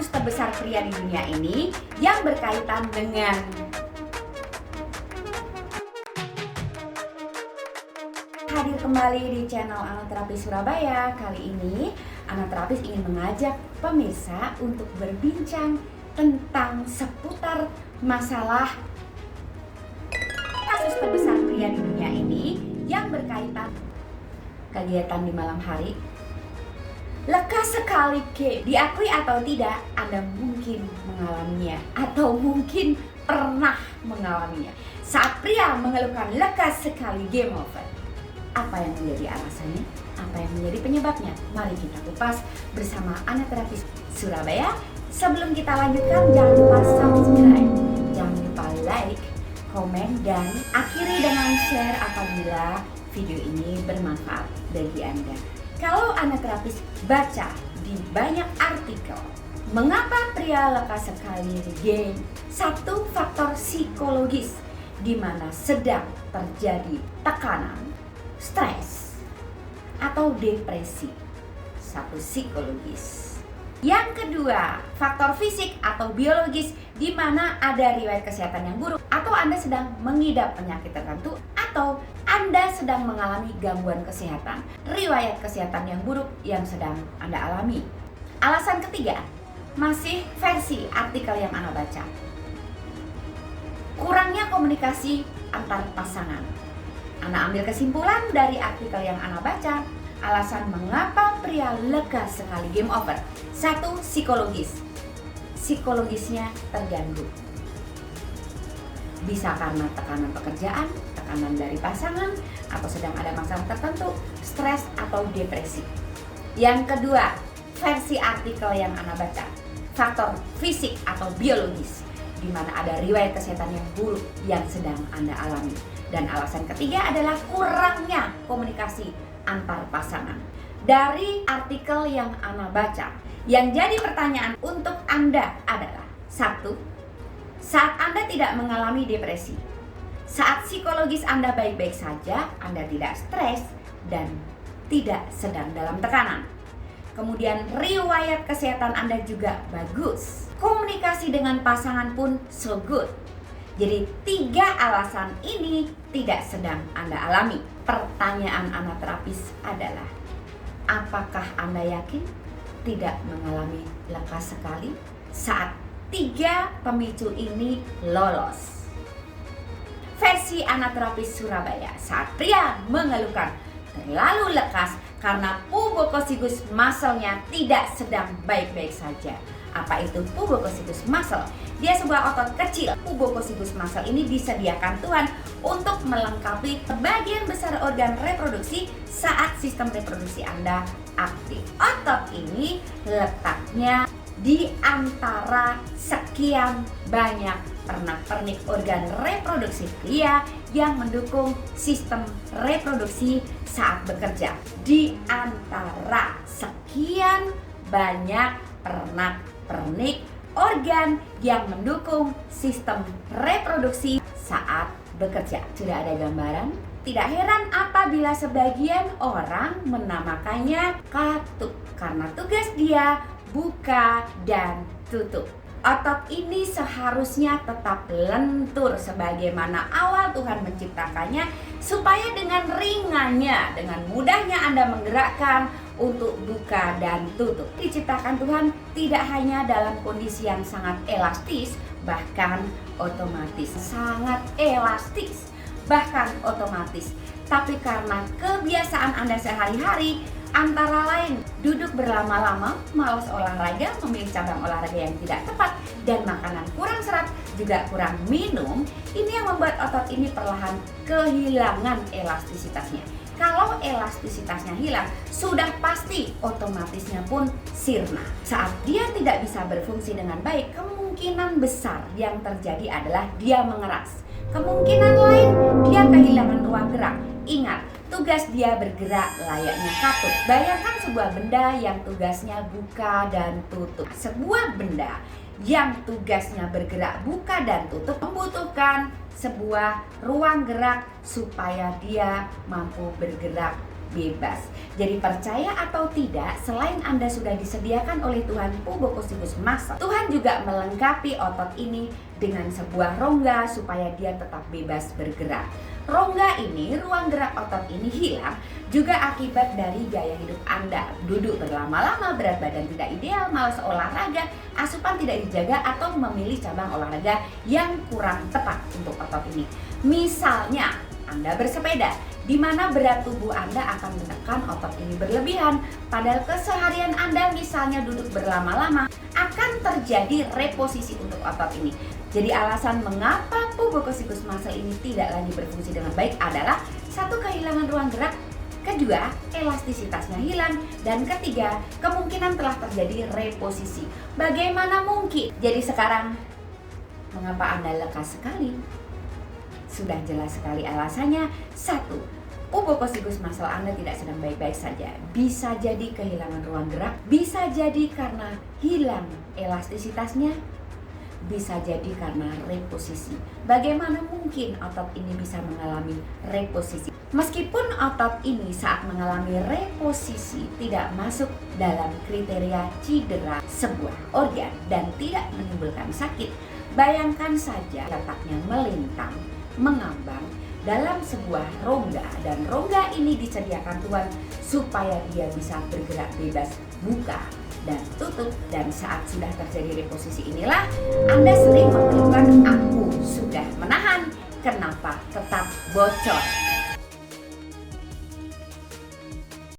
kasus terbesar pria di dunia ini yang berkaitan dengan hadir kembali di channel Anaterapi Surabaya. Kali ini Anaterapis ingin mengajak pemirsa untuk berbincang tentang seputar masalah kasus terbesar pria di dunia ini yang berkaitan kegiatan di malam hari. Lekas sekali diakui atau tidak, Anda mungkin mengalaminya atau mungkin pernah mengalaminya. Saat pria mengeluhkan lekas sekali game over, apa yang menjadi alasannya? Apa yang menjadi penyebabnya? Mari kita kupas bersama Anaterapis Surabaya. Sebelum kita lanjutkan, jangan lupa subscribe, jangan lupa like, komen, dan akhiri dengan share apabila video ini bermanfaat bagi Anda. Kalau Anaterapis baca di banyak artikel, mengapa pria lekas sekali game? Satu, faktor psikologis, di mana sedang terjadi tekanan, stres, atau depresi. Satu, psikologis. Yang kedua, faktor fisik atau biologis, di mana ada riwayat kesehatan yang buruk, atau Anda sedang mengidap penyakit tertentu, atau Anda sedang mengalami gangguan kesehatan, riwayat kesehatan yang buruk yang sedang Anda alami. Alasan ketiga, masih versi artikel yang Anda baca. Kurangnya komunikasi antar pasangan. Anda ambil kesimpulan dari artikel yang Anda baca, alasan mengapa pria lekas sekali game over. Satu, psikologis. Psikologisnya terganggu. Bisa karena tekanan pekerjaan, tekanan dari pasangan, atau sedang ada masalah tertentu, stres atau depresi. Yang kedua, versi artikel yang Anda baca, faktor fisik atau biologis, di mana ada riwayat kesehatan yang buruk yang sedang Anda alami. Dan alasan ketiga adalah kurangnya komunikasi antar pasangan. Dari artikel yang Anda baca, yang jadi pertanyaan untuk Anda adalah: satu, saat Anda tidak mengalami depresi, saat psikologis Anda baik-baik saja, Anda tidak stres dan tidak sedang dalam tekanan. Kemudian riwayat kesehatan Anda juga bagus. Komunikasi dengan pasangan pun so good. Jadi 3 alasan ini tidak sedang Anda alami. Pertanyaan Anaterapis adalah, apakah Anda yakin tidak mengalami lekas sekali saat 3 pemicu ini lolos? Versi Anaterapis Surabaya, saat pria mengeluhkan terlalu lekas karena pubococcygus muscle-nya tidak sedang baik-baik saja. Apa itu pubococcygus muscle? Dia sebuah otot kecil. Pubococcygus muscle ini disediakan Tuhan untuk melengkapi sebagian besar organ reproduksi saat sistem reproduksi Anda aktif. Otot ini letaknya di antara sekian banyak pernak-pernik organ reproduksi pria yang mendukung sistem reproduksi saat bekerja. Di antara sekian banyak pernak-pernik organ yang mendukung sistem reproduksi saat bekerja. Sudah ada gambaran? Tidak heran apabila sebagian orang menamakannya katup, karena tugas dia buka dan tutup. Otot ini seharusnya tetap lentur sebagaimana awal Tuhan menciptakannya, supaya dengan ringannya, dengan mudahnya Anda menggerakkan untuk buka dan tutup. Diciptakan Tuhan tidak hanya dalam kondisi yang sangat elastis, bahkan otomatis. Sangat elastis, bahkan otomatis. Tapi karena kebiasaan Anda sehari-hari, antara lain duduk berlama-lama, malas olahraga, memilih cabang olahraga yang tidak tepat, dan makanan kurang serat, juga kurang minum, ini yang membuat otot ini perlahan kehilangan elastisitasnya. Kalau elastisitasnya hilang, sudah pasti otomatisnya pun sirna. Saat dia tidak bisa berfungsi dengan baik, kemungkinan besar yang terjadi adalah dia mengeras. Kemungkinan lain, dia kehilangan ruang gerak. Ingat, tugas dia bergerak layaknya katup. Bayangkan sebuah benda yang tugasnya buka dan tutup. Sebuah benda yang tugasnya bergerak buka dan tutup membutuhkan sebuah ruang gerak supaya dia mampu bergerak bebas. Jadi percaya atau tidak, selain Anda sudah disediakan oleh Tuhan pubococcygus muscle, Tuhan juga melengkapi otot ini dengan sebuah rongga supaya dia tetap bebas bergerak. Rongga ini, ruang gerak otot ini hilang juga akibat dari gaya hidup Anda. Duduk berlama-lama, berat badan tidak ideal, malas olahraga, asupan tidak dijaga, atau memilih cabang olahraga yang kurang tepat untuk otot ini. Misalnya, Anda bersepeda, di mana berat tubuh Anda akan menekan otot ini berlebihan. Padahal keseharian Anda misalnya duduk berlama-lama, akan terjadi reposisi untuk otot ini. Jadi alasan mengapa pubococcygus muscle ini tidak lagi berfungsi dengan baik adalah satu, kehilangan ruang gerak, kedua, elastisitasnya hilang, dan ketiga, kemungkinan telah terjadi reposisi. Bagaimana mungkin? Jadi sekarang, mengapa Anda lekas sekali? Sudah jelas sekali alasannya. Satu, pubococcygus muscle Anda tidak sedang baik-baik saja. Bisa jadi kehilangan ruang gerak, bisa jadi karena hilang elastisitasnya, bisa jadi karena reposisi. Bagaimana mungkin otot ini bisa mengalami reposisi? Meskipun otot ini saat mengalami reposisi tidak masuk dalam kriteria cedera sebuah organ dan tidak menimbulkan sakit, bayangkan saja letaknya melintang, mengambang dalam sebuah rongga, dan rongga ini disediakan Tuhan supaya dia bisa bergerak bebas, buka dan tutup. Dan saat sudah terjadi reposisi inilah Anda sering mengeluhkan, aku sudah menahan, kenapa tetap bocor?